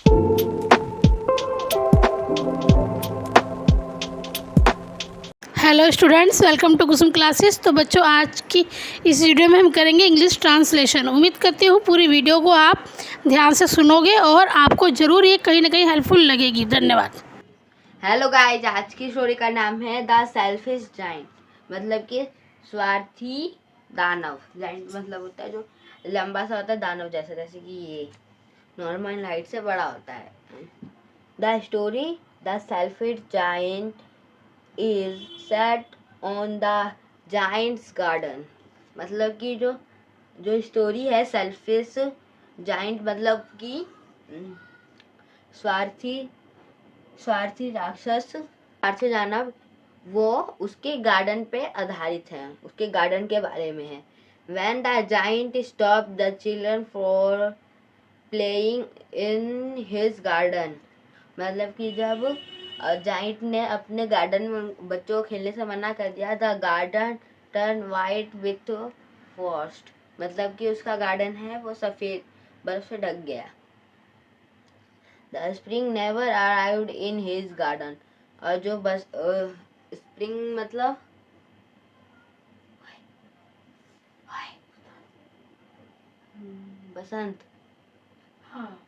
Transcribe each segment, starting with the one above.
Hello students, welcome to Kusum classes. तो बच्चों, आज की इस वीडियो में हम करेंगे इंग्लिश ट्रांसलेशन। उम्मीद करती हूँ पूरी वीडियो को आप ध्यान से सुनोगे और आपको ज़रूर ये कहीं ना कहीं हेल्पफुल लगेगी। धन्यवाद। हेलो गाइस, आज की स्टोरी का नाम है द सेल्फिश जाइंट, मतलब कि स्वार्थी दानव। जाइंट मतलब होता है जो लंबा सा होता है, दानव जैसा, जैसे कि ये नॉर्मल हाइट से बड़ा होता है। The story the selfish giant is set on the giants garden, मतलब कि जो स्टोरी है सेल्फिश जाइंट मतलब कि स्वार्थी स्वार्थी राक्षस, स्वार्थी दानव, वो उसके गार्डन पे आधारित है, उसके गार्डन के बारे में है। When the giant stopped the children for playing in his garden, मतलब कि जब जाइंट ने अपने गार्डन में बच्चों को खेलने से मना कर दिया, the garden turn white with frost, मतलब कि उसका गार्डन है वो सफ़ेद बर्फ से ढक गया। The spring never arrived in his garden, और जो बस स्प्रिंग मतलब बसंत, हाँ,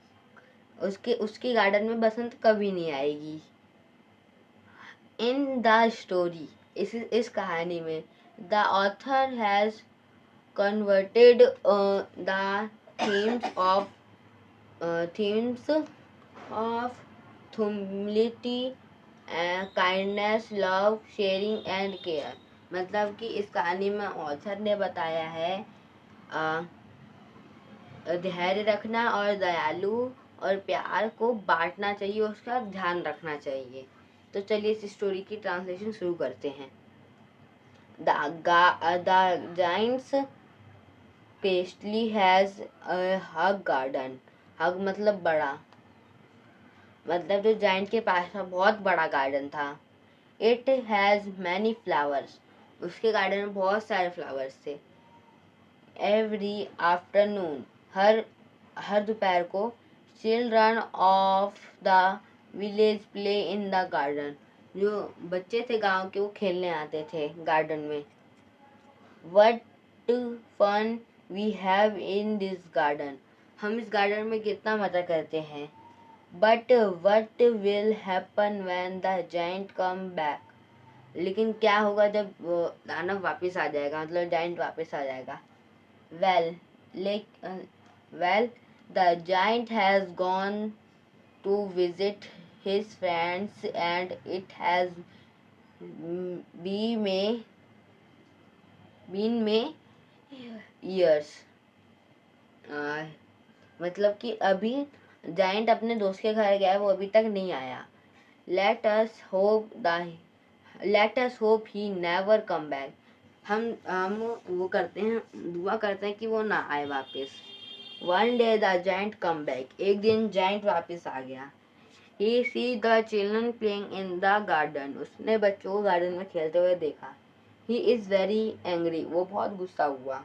उसके गार्डन में बसंत कभी नहीं आएगी। इन द स्टोरी, इस कहानी में, the author has converted the themes of humility, kindness, love, sharing and care, मतलब कि इस कहानी में ऑथर ने बताया है धैर्य रखना और दयालु और प्यार को बांटना चाहिए, उसका ध्यान रखना चाहिए। तो चलिए इस स्टोरी की ट्रांसलेशन शुरू करते हैं। The giants pastly has huge garden, huge मतलब बड़ा, मतलब जो जाइंट के पास था बहुत बड़ा गार्डन था। इट हैज़ मैनी फ्लावर्स, उसके गार्डन में बहुत सारे फ्लावर्स थे। एवरी आफ्टरनून, हर दोपहर को, children of the village play in the garden, जो बच्चे थे गांव के वो खेलने आते थे गार्डन में। What fun we have in this garden, हम इस गार्डन में कितना मज़ा करते हैं। But what will happen when the giant come back, लेकिन क्या होगा जब दानव वापस आ जाएगा, मतलब जाइंट वापस आ जाएगा। Well the giant has gone to visit his friends and it has been में ईयर्स, मतलब कि अभी जाइंट अपने दोस्त के घर गया है, वो अभी तक नहीं आया। Let us hope he never come back, हम वो करते हैं, दुआ करते हैं कि वो ना आए वापस। One day the giant come back, एक दिन जाइंट वापस आ गया। He see the children playing in the garden, उसने बच्चों को गार्डन में खेलते हुए देखा। ही इज़ वेरी एंग्री, वो बहुत गुस्सा हुआ।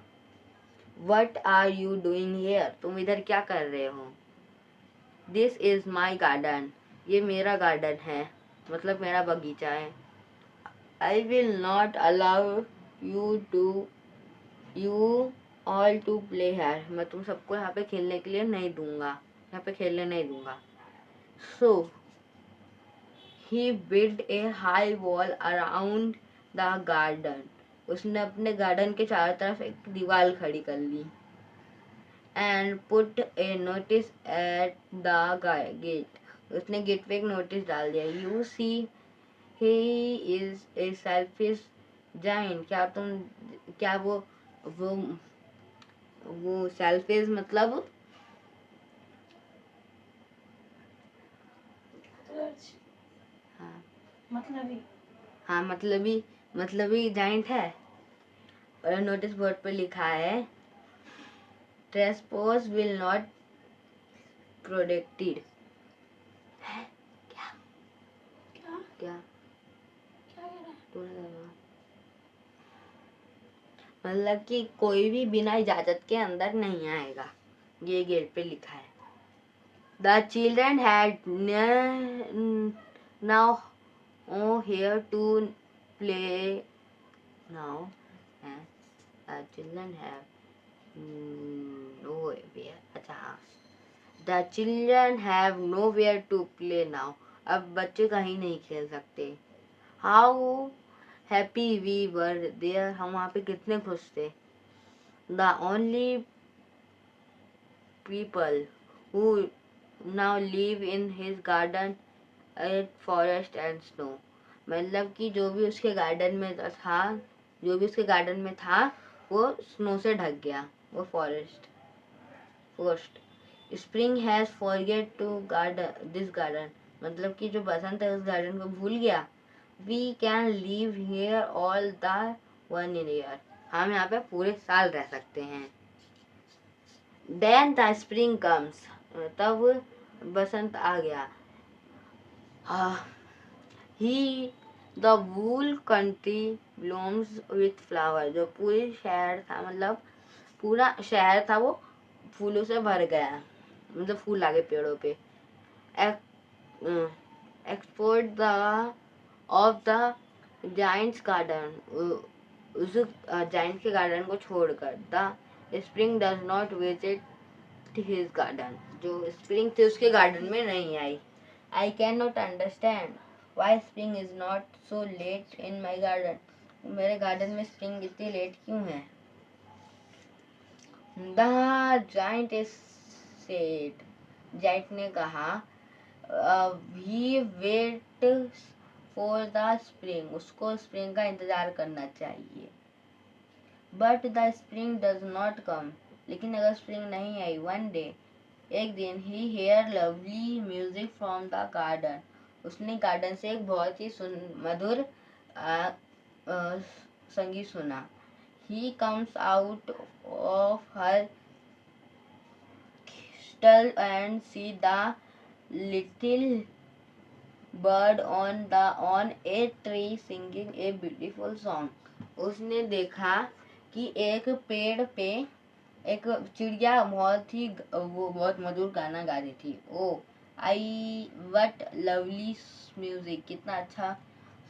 What are you doing here, तुम इधर क्या कर रहे हो। दिस इज़ माई गार्डन, ये मेरा गार्डन है, मतलब मेरा बगीचा है। I will not allow you all to play here, मैं तुम सबको यहाँ पे खेलने के लिए नहीं दूंगा, यहाँ पे खेलने नहीं दूंगा। So he build a high wall around the garden, उसने अपने गार्डन के चारों तरफ एक दीवार खड़ी कर ली। And put a notice at the gate, उसने गेट पे एक नोटिस डाल दिया। You see he is a selfish giant, क्या वो वो सेल्फिश मतलब हाँ मतलबी जाइंट है। और नोटिस बोर्ड पे लिखा है ट्रेसपोज विल नॉट प्रोटेक्टेड। क्या क्या क्या मतलब कि कोई भी बिना इजाजत के अंदर नहीं आएगा, ये गेट पे लिखा है। The children had now here to play now. The children have nowhere. अच्छा हाँ. The children have nowhere to play now. अब बच्चे कहीं नहीं खेल सकते. How happy we were there. हम वहाँ पे कितने खुश थे. The only people who now live in his garden at forest and snow. मतलब कि जो भी उसके गार्डन में था, जो भी उसके गार्डन में था वो स्नो से ढक गया, वो forest. Spring has forget to garden this garden. मतलब कि जो बसंत है उस गार्डन को भूल गया. We can live here all the 1 year. हम यहाँ पे पूरे साल रह सकते हैं. Then the spring comes. तब बसंत आ गया. He the whole country blooms with flower. जो पूरी शहर था, मतलब पूरा शहर था वो फूलों से भर गया. मतलब फूल आ गए पेड़ों पे. Except the of the giants garden. उस जाइंट के गार्डन को छोड़कर. The spring does not visit his garden. जो स्प्रिंग थी उसके गार्डन में नहीं आई. I can not understand why spring is not so late in my garden. मेरे गार्डन में स्प्रिंग इतनी लेट क्यों है. The giant is sad. Giant ने कहा he wait for the spring. उसको स्प्रिंग का इंतजार करना चाहिए. But the spring does not come. लेकिन अगर स्प्रिंग नहीं आई. One day. एक दिन he hear lovely music from the garden. उसने गार्डन से एक बहुत ही मधुर संगीत सुना. He comes out of her stall and see the little bird on a tree singing a beautiful song. उसने देखा कि एक पेड़ पे एक चिड़िया बहुत मधुर गाना गा रही थी. Oh I what lovely music. कितना अच्छा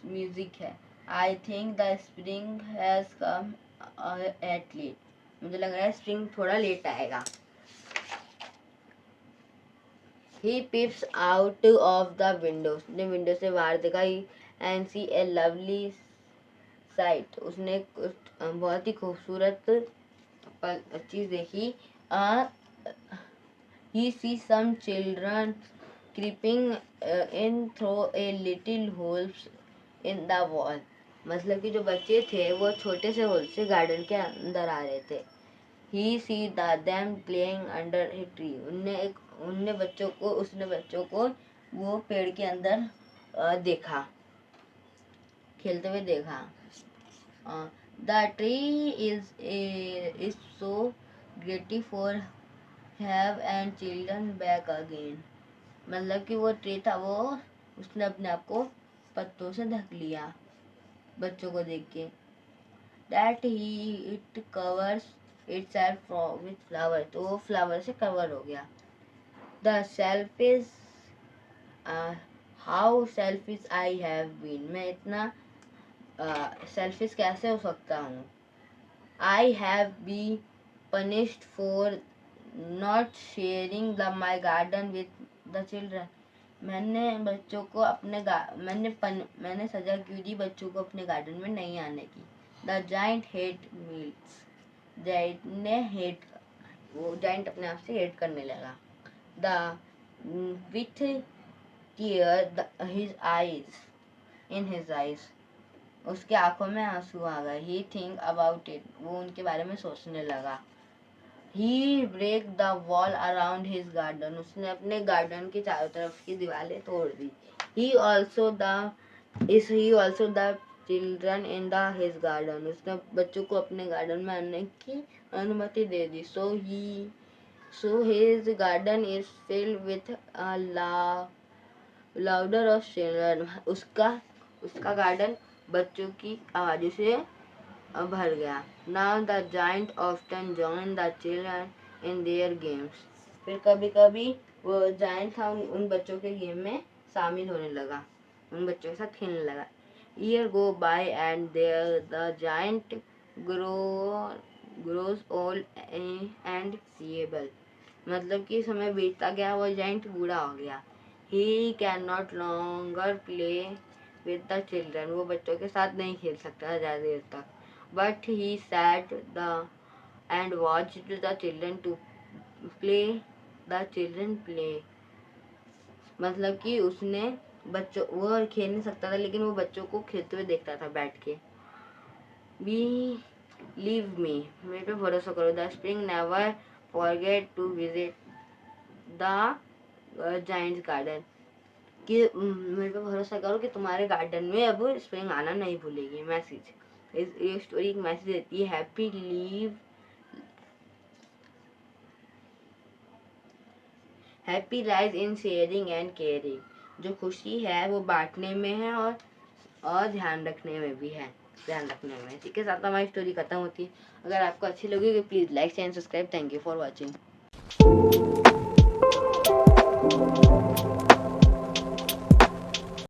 म्यूजिक है. I think the spring has come at late. मुझे लग रहा है स्प्रिंग थोड़ा लेट आएगा. He peeps out of the window. उसने विंडो से बाहर देखा. and see a lovely sight. उसने बहुत ही खूबसूरत चीज देखी. He sees some children creeping in through a little holes in the wall. मतलब कि जो बच्चे थे वो छोटे से होल से गार्डन के अंदर आ रहे थे. He see them playing under a tree. उसने बच्चों को वो पेड़ के अंदर देखा, खेलते हुए देखा. The tree is so grateful for have and children back again. मतलब कि वो ट्री था वो उसने अपने आप को पत्तों से ढक लिया बच्चों को देख के. That it covers itself with flower. तो वो फ्लावर से कवर हो गया. The selfish how selfish I have been. मैं इतना सेल्फिश कैसे हो सकता हूँ. I have been punished for not sharing my garden with the children. मैंने बच्चों को अपने मैंने सजा क्यों दी बच्चों को अपने गार्डन में नहीं आने की. The giant hate meals. Giant ने वो जाइंट अपने आप से हेट करने लगा. The with tear in his eyes. उसके आंखों में आंसू आ गए. He think about it. वो उनके बारे में सोचने लगा. He break the wall around his garden. उसने अपने गार्डन की चारों तरफ की दीवारें तोड़ दी. He also the children in his garden. उसने बच्चों को अपने गार्डन में आने की अनुमति दे दी. So his garden is filled with a louder of children. उसका गार्डन बच्चों की आवाज़ों से भर गया. Now the giant often join the children in their games. फिर कभी कभी वो जायंट था उन बच्चों के गेम में शामिल होने लगा, उन बच्चों के साथ खेलने लगा। Year go by and there the giant grows old and feeble, मतलब कि समय बीतता गया, वो जायंट बूढ़ा हो गया। He can not longer play with the children, वो बच्चों के साथ नहीं खेल सकता ज़्यादा देर तक। But he sat the end watched the children to play the children play, मतलब कि उसने बच्चों, वो खेल नहीं सकता था लेकिन वो बच्चों को खेलते हुए देखता था बैठ के। बिलीव मी, मेरे पे भरोसा करो, the spring never forget to visit the giant's garden, कि मेरे पे भरोसा करो कि तुम्हारे गार्डन में अब स्प्रिंग आना नहीं भूलेगी। मैसेज, ये स्टोरी एक मैसेज देती है, happy lies in sharing and caring, जो खुशी है वो बांटने में है और ध्यान रखने में भी है, ध्यान रखने में। इसी के साथ हमारी स्टोरी खत्म होती है। अगर आपको अच्छी लगी तो please like and subscribe. Thank you for watching.